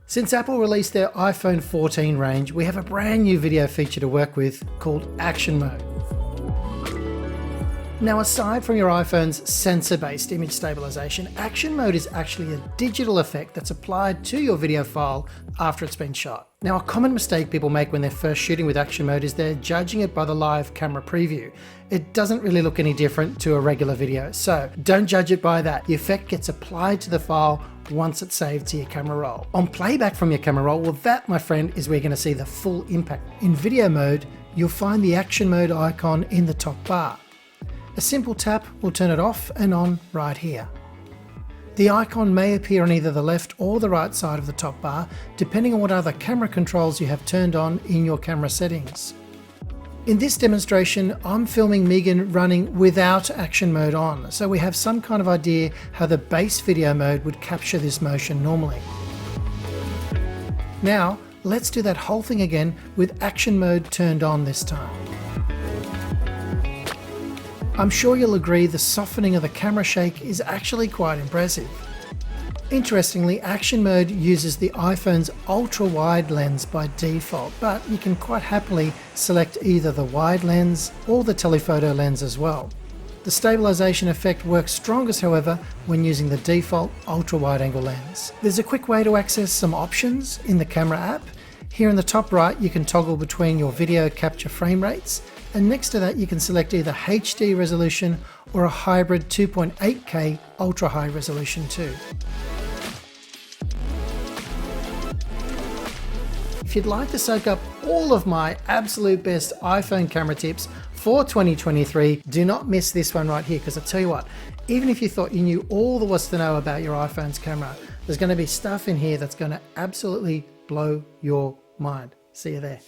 Since Apple released their iPhone 14 range, we have a brand new video feature to work with called Action Mode. Now, aside from your iPhone's sensor-based image stabilization, Action Mode is actually a digital effect that's applied to your video file after it's been shot. Now, a common mistake people make when they're first shooting with Action Mode is they're judging it by the live camera preview. It doesn't really look any different to a regular video, so don't judge it by that. The effect gets applied to the file once it's saved to your camera roll. On playback from your camera roll, well, that, my friend, is where you're going to see the full impact. In video mode, you'll find the Action Mode icon in the top bar. A simple tap will turn it off and on right here. The icon may appear on either the left or the right side of the top bar, depending on what other camera controls you have turned on in your camera settings. In this demonstration, I'm filming Megan running without Action Mode on, so we have some kind of idea how the base video mode would capture this motion normally. Now, let's do that whole thing again with Action Mode turned on this time. I'm sure you'll agree the softening of the camera shake is actually quite impressive. Interestingly, Action Mode uses the iPhone's ultra-wide lens by default, but you can quite happily select either the wide lens or the telephoto lens as well. The stabilization effect works strongest, however, when using the default ultra-wide angle lens. There's a quick way to access some options in the camera app. Here in the top right, you can toggle between your video capture frame rates, and next to that you can select either HD resolution or a hybrid 2.8K ultra high resolution too. If you'd like to soak up all of my absolute best iPhone camera tips for 2023, do not miss this one right here, because I tell you what, even if you thought you knew all there was to know about your iPhone's camera, there's going to be stuff in here that's going to absolutely blow your mind. See you there.